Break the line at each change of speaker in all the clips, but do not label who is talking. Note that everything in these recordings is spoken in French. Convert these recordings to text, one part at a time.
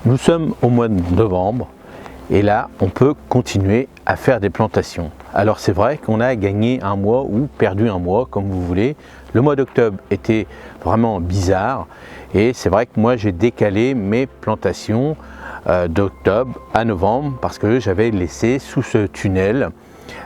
Nous sommes au mois de novembre et là on peut continuer à faire des plantations. Alors c'est vrai qu'on a gagné un mois ou perdu un mois comme vous voulez. Le mois d'octobre était vraiment bizarre et c'est vrai que moi j'ai décalé mes plantations d'octobre à novembre parce que j'avais laissé sous ce tunnel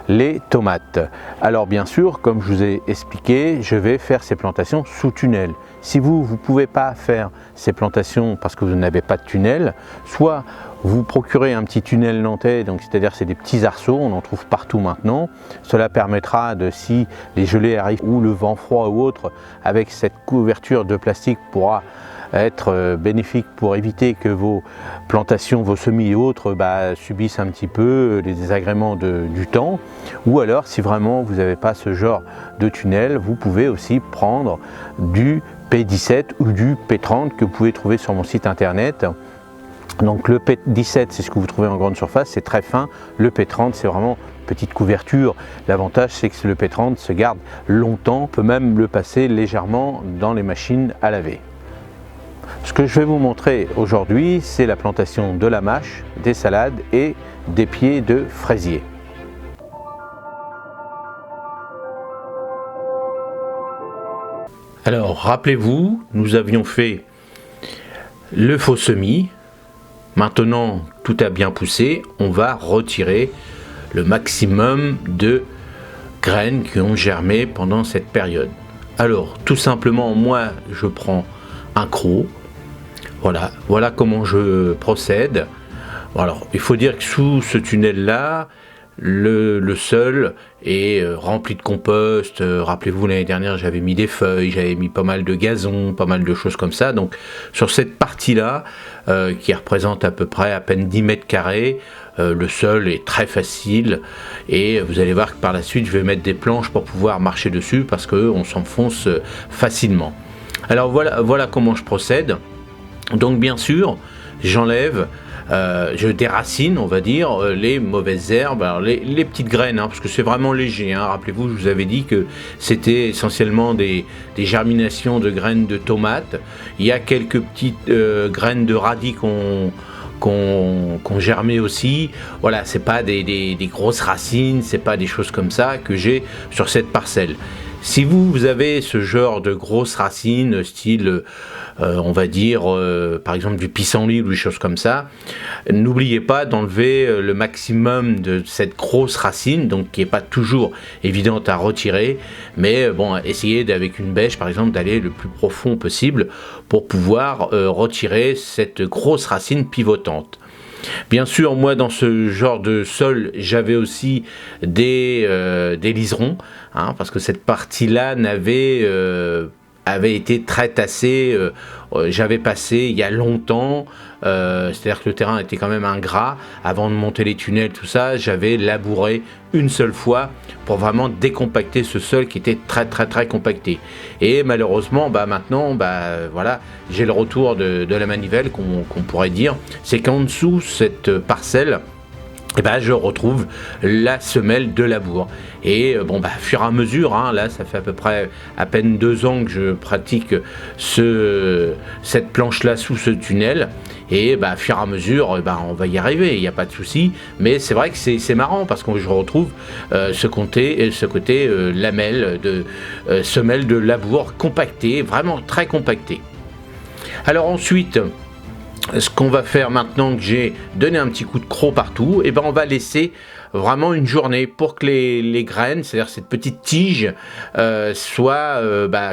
les tomates. Alors bien sûr, comme je vous ai expliqué, je vais faire ces plantations sous tunnel. Si vous ne pouvez pas faire ces plantations parce que vous n'avez pas de tunnel, soit vous procurez un petit tunnel nantais, donc c'est-à-dire c'est des petits arceaux, on en trouve partout maintenant. Cela permettra de, si les gelées arrivent ou le vent froid ou autre, avec cette couverture de plastique pourra être bénéfique pour éviter que vos plantations, vos semis et autres subissent un petit peu les désagréments du temps. Ou alors si vraiment vous n'avez pas ce genre de tunnel, vous pouvez aussi prendre du P17 ou du P30 que vous pouvez trouver sur mon site internet. Donc le P17 c'est ce que vous trouvez en grande surface, c'est très fin. Le P30 c'est vraiment petite couverture. L'avantage c'est que le P30 se garde longtemps, on peut même le passer légèrement dans les machines à laver. Ce que je vais vous montrer aujourd'hui, c'est la plantation de la mâche, des salades et des pieds de fraisier. Alors rappelez-vous, nous avions fait le faux semis. Maintenant tout a bien poussé, on va retirer le maximum de graines qui ont germé pendant cette période. Alors tout simplement, moi je prends un croc. Voilà comment je procède. Alors, il faut dire que sous ce tunnel-là, le sol est rempli de compost. Rappelez-vous, l'année dernière, j'avais mis des feuilles, j'avais mis pas mal de gazon, pas mal de choses comme ça. Donc, sur cette partie-là, qui représente à peu près à peine 10 mètres carrés, le sol est très facile. Et vous allez voir que par la suite, je vais mettre des planches pour pouvoir marcher dessus parce qu'on s'enfonce facilement. Alors, voilà comment je procède. Donc bien sûr, j'enlève, je déracine, on va dire, les mauvaises herbes, alors les petites graines, parce que c'est vraiment léger. Rappelez-vous, je vous avais dit que c'était essentiellement des germinations de graines de tomates. Il y a quelques petites graines de radis qu'on germé aussi. Voilà, c'est pas des grosses racines, c'est pas des choses comme ça que j'ai sur cette parcelle. Si vous avez ce genre de grosses racines, style, on va dire, par exemple du pissenlit ou des choses comme ça, n'oubliez pas d'enlever le maximum de cette grosse racine, donc qui n'est pas toujours évidente à retirer, mais bon, essayez avec une bêche, par exemple, d'aller le plus profond possible pour pouvoir retirer cette grosse racine pivotante. Bien sûr, moi dans ce genre de sol, j'avais aussi des liserons, parce que cette partie-là avait été très tassée, j'avais passé il y a longtemps, c'est-à-dire que le terrain était quand même ingrat, avant de monter les tunnels, tout ça, j'avais labouré une seule fois pour vraiment décompacter ce sol qui était très compacté. Et malheureusement, maintenant, voilà, j'ai le retour de la manivelle qu'on pourrait dire, c'est qu'en dessous cette parcelle, je retrouve la semelle de labour. Et fur et à mesure, là ça fait à peu près à peine 2 ans que je pratique cette planche là sous ce tunnel, et fur et à mesure on va y arriver, il n'y a pas de souci. Mais c'est vrai que c'est marrant parce que je retrouve ce côté lamelle de semelle de labour compactée, vraiment très compactée. Alors ensuite, ce qu'on va faire maintenant que j'ai donné un petit coup de croc partout, on va laisser vraiment une journée pour que les graines, c'est-à-dire cette petite tige, soit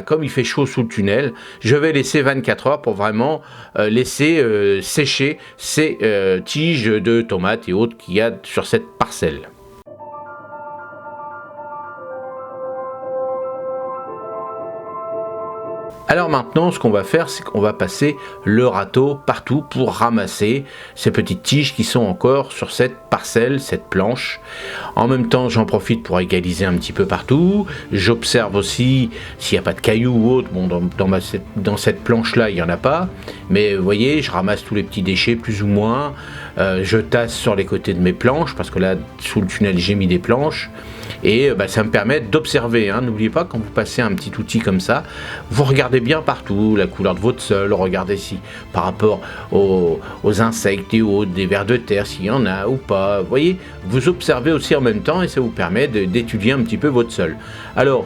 comme il fait chaud sous le tunnel, je vais laisser 24 heures pour vraiment laisser sécher ces tiges de tomates et autres qu'il y a sur cette parcelle. Alors maintenant, ce qu'on va faire, c'est qu'on va passer le râteau partout pour ramasser ces petites tiges qui sont encore sur cette parcelle, cette planche. En même temps, j'en profite pour égaliser un petit peu partout. J'observe aussi s'il n'y a pas de cailloux ou autre. Bon, dans cette planche-là, il n'y en a pas. Mais vous voyez, je ramasse tous les petits déchets plus ou moins, je tasse sur les côtés de mes planches, parce que là, sous le tunnel, j'ai mis des planches, et ça me permet d'observer. N'oubliez pas, quand vous passez un petit outil comme ça, vous regardez bien partout, la couleur de votre sol, regardez si par rapport aux insectes et autres, des vers de terre, s'il y en a ou pas. Vous voyez, vous observez aussi en même temps, et ça vous permet d'étudier un petit peu votre sol. Alors,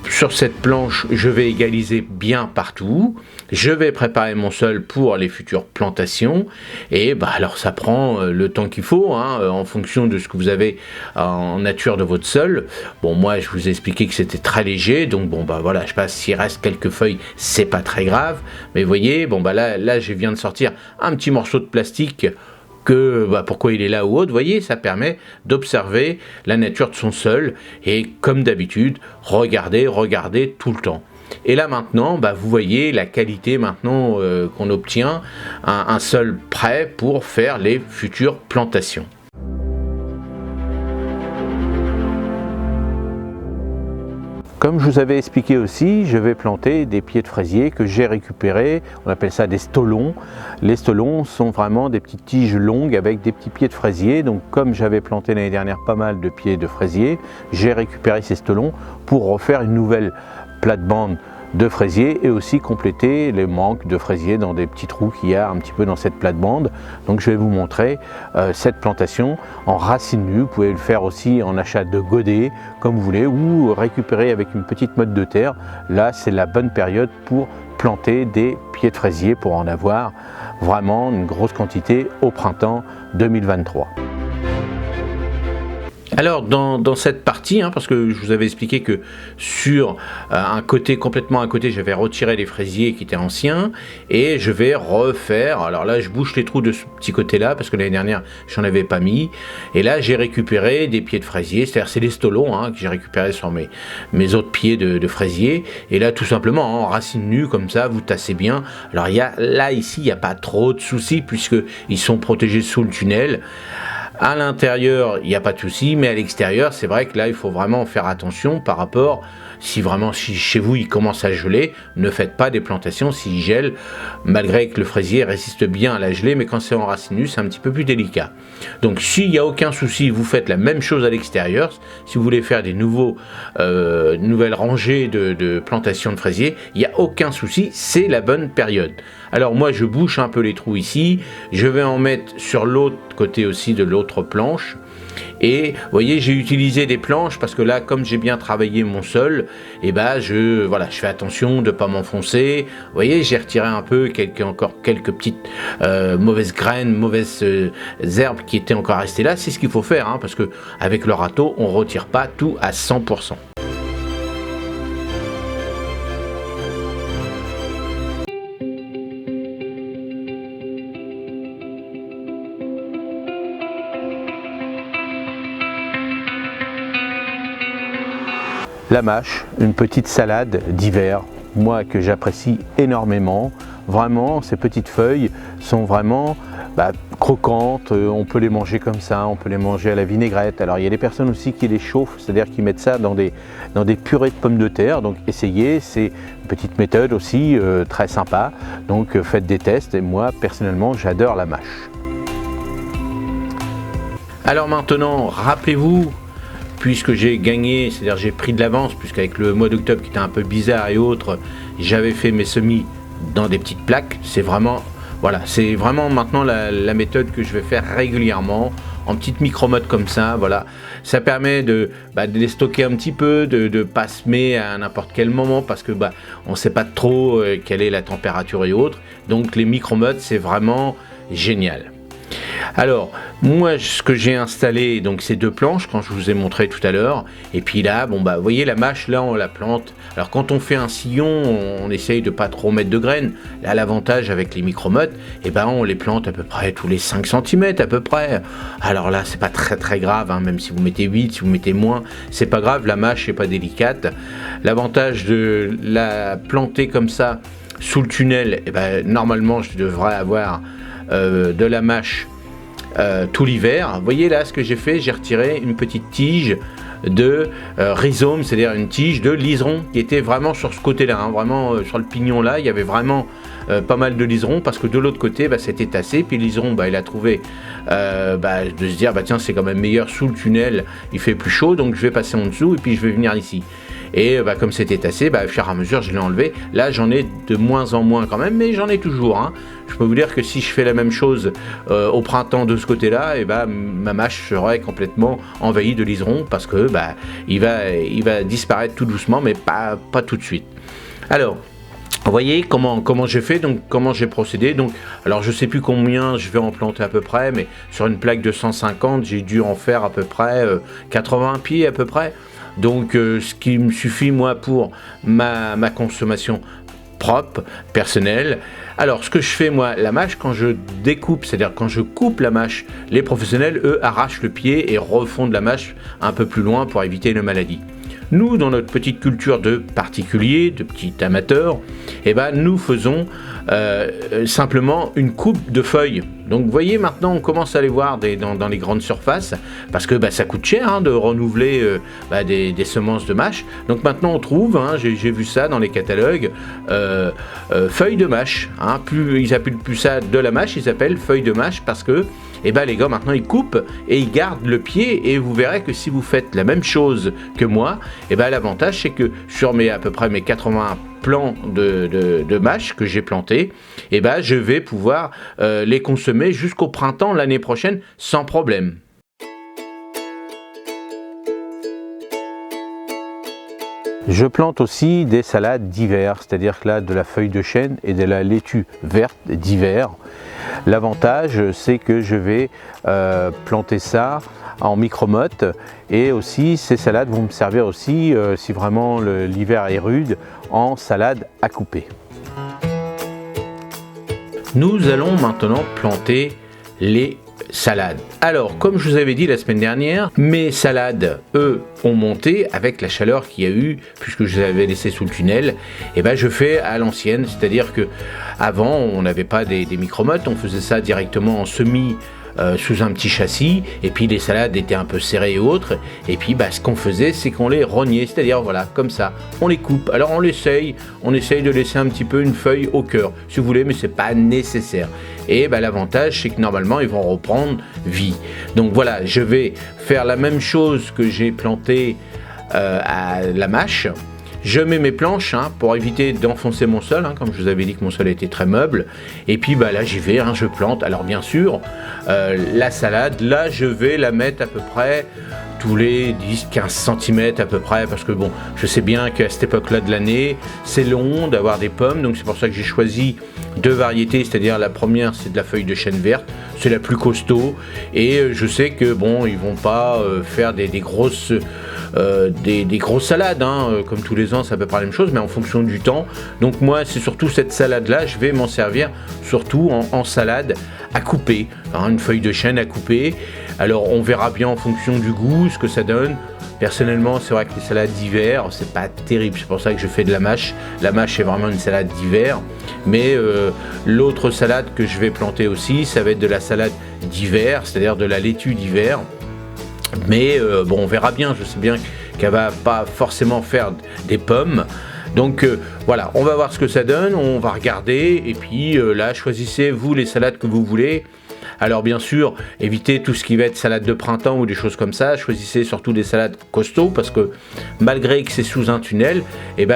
sur cette planche, je vais égaliser bien partout. Je vais préparer mon sol pour les futures plantations. Et alors ça prend le temps qu'il faut, en fonction de ce que vous avez en nature de votre sol. Bon, moi, je vous ai expliqué que c'était très léger. Donc, voilà, je passe, s'il reste quelques feuilles, c'est pas très grave. Mais vous voyez, là, je viens de sortir un petit morceau de plastique pourquoi il est là ou autre, vous voyez, ça permet d'observer la nature de son sol et comme d'habitude, regarder tout le temps. Et là maintenant, vous voyez la qualité maintenant qu'on obtient, un sol prêt pour faire les futures plantations. Comme je vous avais expliqué aussi, je vais planter des pieds de fraisier que j'ai récupérés, on appelle ça des stolons. Les stolons sont vraiment des petites tiges longues avec des petits pieds de fraisier. Donc comme j'avais planté l'année dernière pas mal de pieds de fraisier, j'ai récupéré ces stolons pour refaire une nouvelle plate-bande de fraisier et aussi compléter les manques de fraisier dans des petits trous qu'il y a un petit peu dans cette plate-bande. Donc je vais vous montrer cette plantation en racines nues. Vous pouvez le faire aussi en achat de godets comme vous voulez ou récupérer avec une petite motte de terre. Là c'est la bonne période pour planter des pieds de fraisier pour en avoir vraiment une grosse quantité au printemps 2023. Alors dans cette partie, parce que je vous avais expliqué que sur complètement à côté, j'avais retiré les fraisiers qui étaient anciens et je vais refaire, alors là je bouche les trous de ce petit côté là parce que l'année dernière j'en avais pas mis et là j'ai récupéré des pieds de fraisier, c'est-à-dire c'est les stolons que j'ai récupéré sur mes autres pieds de fraisier et là tout simplement en racines nues comme ça vous tassez bien. Alors ici il n'y a pas trop de soucis puisque ils sont protégés sous le tunnel. À l'intérieur, il n'y a pas de souci, mais à l'extérieur, c'est vrai que là, il faut vraiment faire attention par rapport, si chez vous il commence à geler, ne faites pas des plantations s'il gèle, malgré que le fraisier résiste bien à la gelée, mais quand c'est en racine nue, c'est un petit peu plus délicat. Donc s'il n'y a aucun souci, vous faites la même chose à l'extérieur. Si vous voulez faire des nouvelles rangées de plantations de fraisiers, il n'y a aucun souci, c'est la bonne période. Alors moi je bouche un peu les trous ici, je vais en mettre sur l'autre côté aussi de l'autre planche. Et vous voyez, j'ai utilisé des planches parce que là, comme j'ai bien travaillé mon sol, je fais attention de ne pas m'enfoncer. Vous voyez, j'ai retiré un peu quelques petites mauvaises graines, mauvaises herbes qui étaient encore restées là. C'est ce qu'il faut faire, parce que avec le râteau, on ne retire pas tout à 100%. La mâche, une petite salade d'hiver, moi que j'apprécie énormément. Vraiment, ces petites feuilles sont vraiment croquantes, on peut les manger comme ça, on peut les manger à la vinaigrette. Alors il y a des personnes aussi qui les chauffent, c'est-à-dire qui mettent ça dans des purées de pommes de terre. Donc essayez, c'est une petite méthode aussi très sympa. Donc faites des tests et moi personnellement j'adore la mâche. Alors maintenant, rappelez-vous, puisque j'ai gagné, c'est-à-dire j'ai pris de l'avance, puisqu'avec le mois d'octobre qui était un peu bizarre et autres, j'avais fait mes semis dans des petites plaques. C'est vraiment maintenant la méthode que je vais faire régulièrement, en petite micro-motte comme ça, voilà. Ça permet de les stocker un petit peu, de ne pas semer à n'importe quel moment, parce que on ne sait pas trop quelle est la température et autres. Donc les micro-mottes, c'est vraiment génial. Alors moi ce que j'ai installé, donc ces deux planches quand je vous ai montré tout à l'heure, et puis là vous voyez la mâche, là on la plante. Alors quand on fait un sillon, on essaye de pas trop mettre de graines. Là l'avantage avec les micro-mottes, on les plante à peu près tous les 5 cm à peu près. Alors là c'est pas très grave, même si vous mettez 8, si vous mettez moins, c'est pas grave, la mâche c'est pas délicate. L'avantage de la planter comme ça sous le tunnel, normalement je devrais avoir de la mâche tout l'hiver. Vous voyez là ce que j'ai fait, j'ai retiré une petite tige de rhizome, c'est-à-dire une tige de liseron qui était vraiment sur ce côté-là, vraiment sur le pignon là, il y avait vraiment pas mal de liserons parce que de l'autre côté c'était tassé, puis le liseron il a trouvé de se dire tiens, c'est quand même meilleur sous le tunnel, il fait plus chaud, donc je vais passer en dessous et puis je vais venir ici. Et comme c'était tassé, au fur et à mesure je l'ai enlevé. Là j'en ai de moins en moins quand même, mais j'en ai toujours, hein. Je peux vous dire que si je fais la même chose au printemps de ce côté-là, ma mâche serait complètement envahie de liserons parce que il va disparaître tout doucement, mais pas tout de suite. Alors, vous voyez comment j'ai fait, donc comment j'ai procédé. Donc, alors je sais plus combien je vais en planter à peu près, mais sur une plaque de 150, j'ai dû en faire à peu près 80 pieds à peu près. Donc ce qui me suffit moi pour ma consommation propre, personnelle. Alors ce que je fais moi, la mâche, quand je découpe, c'est-à-dire quand je coupe la mâche, les professionnels eux arrachent le pied et refondent la mâche un peu plus loin pour éviter une maladie. Nous, dans notre petite culture de particuliers, de petits amateurs, nous faisons simplement une coupe de feuilles. Donc vous voyez, maintenant on commence à les voir dans les grandes surfaces, parce que ça coûte cher de renouveler des semences de mâche. Donc maintenant on trouve, j'ai vu ça dans les catalogues, feuilles de mâche. Ils appellent plus ça de la mâche, ils appellent feuilles de mâche parce que les gars maintenant ils coupent et ils gardent le pied, et vous verrez que si vous faites la même chose que moi, l'avantage c'est que sur à peu près mes 80 plants de mâche que j'ai plantés, je vais pouvoir les consommer jusqu'au printemps l'année prochaine sans problème. Je plante aussi des salades d'hiver, c'est-à-dire que là de la feuille de chêne et de la laitue verte d'hiver. L'avantage c'est que je vais planter ça en micromotte, et aussi ces salades vont me servir aussi si vraiment l'hiver est rude, en salade à couper. Nous allons maintenant planter les salades. Alors, comme je vous avais dit la semaine dernière, mes salades, eux, ont monté avec la chaleur qu'il y a eu, puisque je les avais laissées sous le tunnel. Je fais à l'ancienne, c'est-à-dire que avant, on n'avait pas des micromottes, on faisait ça directement en semis, sous un petit châssis, et puis les salades étaient un peu serrées et autres, et puis ce qu'on faisait c'est qu'on les rognait, c'est-à-dire voilà, comme ça, on les coupe. Alors on essaye de laisser un petit peu une feuille au cœur, si vous voulez, mais c'est pas nécessaire. Et l'avantage c'est que normalement ils vont reprendre vie. Donc voilà, je vais faire la même chose que j'ai planté à la mâche. Je mets mes planches pour éviter d'enfoncer mon sol, comme je vous avais dit que mon sol était très meuble. Et puis là j'y vais, je plante. Alors bien sûr, la salade, là je vais la mettre à peu près tous les 10-15 cm à peu près, parce que bon, je sais bien qu'à cette époque-là de l'année, c'est long d'avoir des pommes, donc c'est pour ça que j'ai choisi deux variétés, c'est-à-dire la première c'est de la feuille de chêne verte, c'est la plus costaud, et je sais que bon, ils vont pas faire des grosses salades, comme tous les ans c'est à peu près la même chose, mais en fonction du temps. Donc moi c'est surtout cette salade-là, je vais m'en servir surtout en salade à couper, une feuille de chêne à couper. Alors on verra bien en fonction du goût ce que ça donne. Personnellement, c'est vrai que les salades d'hiver, c'est pas terrible, c'est pour ça que je fais de la mâche. La mâche c'est vraiment une salade d'hiver, mais l'autre salade que je vais planter aussi, ça va être de la salade d'hiver, c'est-à-dire de la laitue d'hiver. Mais on verra bien, je sais bien qu'elle va pas forcément faire des pommes. Donc voilà, on va voir ce que ça donne, on va regarder, et puis là, choisissez vous les salades que vous voulez. Alors bien sûr, évitez tout ce qui va être salade de printemps ou des choses comme ça, choisissez surtout des salades costauds, parce que malgré que c'est sous un tunnel,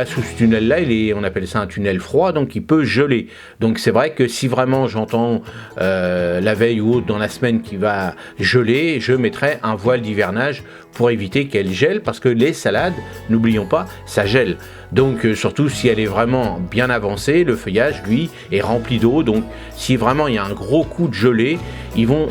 sous ce tunnel-là, on appelle ça un tunnel froid, donc il peut geler. Donc c'est vrai que si vraiment j'entends la veille ou autre dans la semaine qui va geler, je mettrai un voile d'hivernage pour éviter qu'elle gèle, parce que les salades, n'oublions pas, ça gèle. Donc surtout si elle est vraiment bien avancée, le feuillage lui est rempli d'eau, donc si vraiment il y a un gros coup de gelée, ils vont,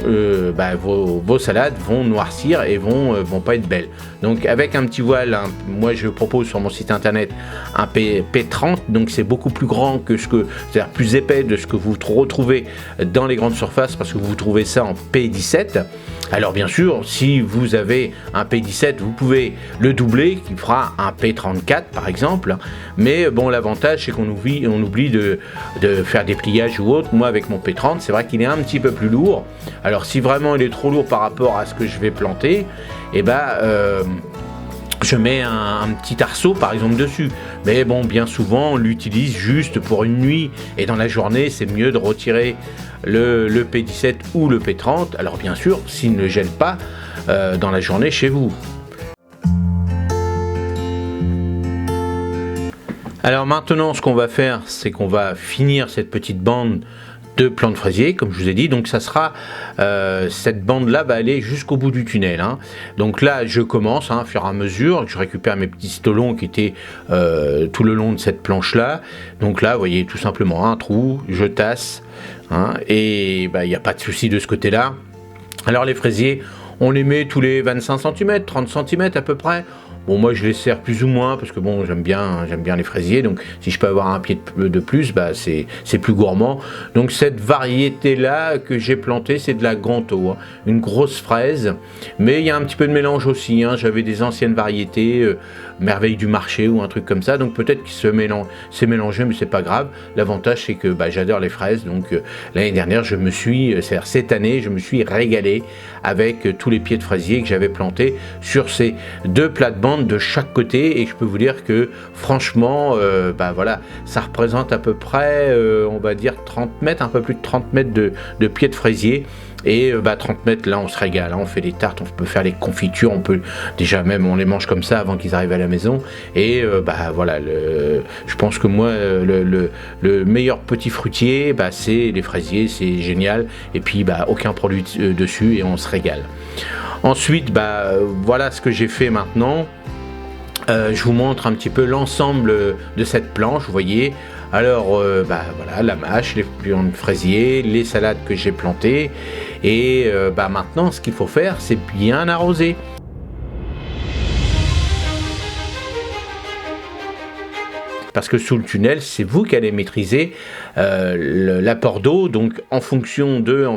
vos salades vont noircir et vont pas être belles. Donc avec un petit voile, moi je propose sur mon site internet un P30, donc c'est beaucoup plus grand que c'est-à-dire plus épais de ce que vous retrouvez dans les grandes surfaces, parce que vous trouvez ça en P17. Alors bien sûr, si vous avez un P17, vous pouvez le doubler, qui fera un P34 par exemple. Mais bon, l'avantage c'est qu'on oublie de faire des pliages ou autre. Moi avec mon P30, c'est vrai qu'il est un petit peu plus lourd. Alors si vraiment il est trop lourd par rapport à ce que je vais planter, je mets un petit arceau par exemple dessus. Mais bon, bien souvent on l'utilise juste pour une nuit et dans la journée c'est mieux de retirer le P17 ou le P30. Alors bien sûr, s'il ne gèle pas dans la journée chez vous. Alors maintenant, ce qu'on va faire, c'est qu'on va finir cette petite bande de plantes fraisier, comme je vous ai dit. Donc ça sera, cette bande-là va aller jusqu'au bout du tunnel. Hein. Donc là, je commence, au fur et à mesure, je récupère mes petits stolons qui étaient tout le long de cette planche-là. Donc là, vous voyez, tout simplement un trou, je tasse, et il n'y a pas de souci de ce côté-là. Alors les fraisiers, on les met tous les 25 cm, 30 cm à peu près. Bon, moi je les sers plus ou moins parce que bon, j'aime bien les fraisiers, donc si je peux avoir un pied de plus, bah c'est plus gourmand. Donc cette variété là que j'ai plantée, c'est de la Granto, une grosse fraise, mais il y a un petit peu de mélange aussi. J'avais des anciennes variétés, Merveille du marché ou un truc comme ça, donc peut-être qu'il s'est mélangé, mais c'est pas grave. L'avantage c'est que j'adore les fraises, donc l'année dernière c'est-à-dire cette année, je me suis régalé avec tous les pieds de fraisier que j'avais plantés sur ces deux plates-bandes de chaque côté, et je peux vous dire que franchement voilà, ça représente à peu près on va dire 30 mètres, un peu plus de 30 mètres de pieds de fraisier. Et 30 mètres, là on se régale, on fait des tartes, on peut faire les confitures, on peut déjà même on les mange comme ça avant qu'ils arrivent à la maison. Et voilà, je pense que moi le meilleur petit fruitier, c'est les fraisiers, c'est génial. Et puis aucun produit dessus et on se régale. Ensuite voilà ce que j'ai fait maintenant. Je vous montre un petit peu l'ensemble de cette planche, vous voyez. Alors voilà, la mâche, les plantes fraisiers, les salades que j'ai plantées, et maintenant ce qu'il faut faire, c'est bien arroser. Parce que sous le tunnel, c'est vous qui allez maîtriser l'apport d'eau, donc en fonction de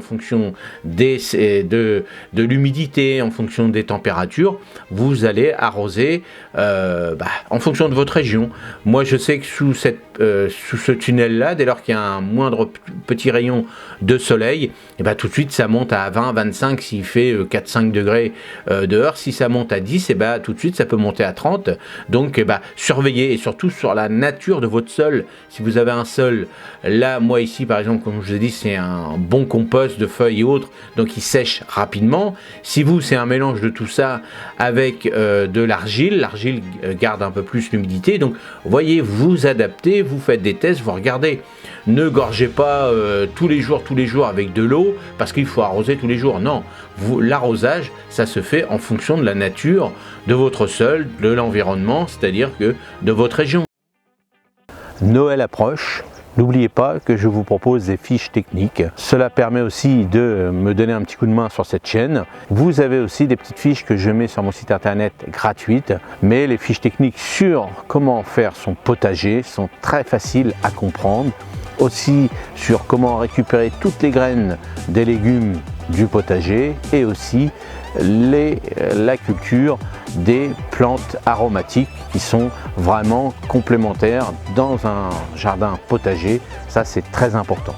l'humidité, en fonction des températures, vous allez arroser en fonction de votre région. Moi, je sais que sous ce tunnel-là, dès lors qu'il y a un moindre petit rayon de soleil, tout de suite ça monte à 20, 25 s'il fait 4-5 degrés dehors. Si ça monte à 10, tout de suite ça peut monter à 30. Donc surveillez, et surtout sur la nature de votre sol. Si vous avez un sol, là moi ici par exemple, comme je vous ai dit, c'est un bon compost de feuilles et autres, donc il sèche rapidement. Si vous, c'est un mélange de tout ça avec de l'argile garde un peu plus l'humidité, donc voyez, vous adaptez, vous faites des tests, vous regardez. Ne gorgez pas tous les jours avec de l'eau parce qu'il faut arroser tous les jours. Non, l'arrosage, ça se fait en fonction de la nature de votre sol, de l'environnement, c'est-à-dire que de votre région. Noël approche. N'oubliez pas que je vous propose des fiches techniques. Cela permet aussi de me donner un petit coup de main sur cette chaîne. Vous avez aussi des petites fiches que je mets sur mon site internet gratuites, mais les fiches techniques sur comment faire son potager sont très faciles à comprendre. Aussi sur comment récupérer toutes les graines des légumes du potager, et aussi la culture des plantes aromatiques qui sont vraiment complémentaires dans un jardin potager. Ça, c'est très important.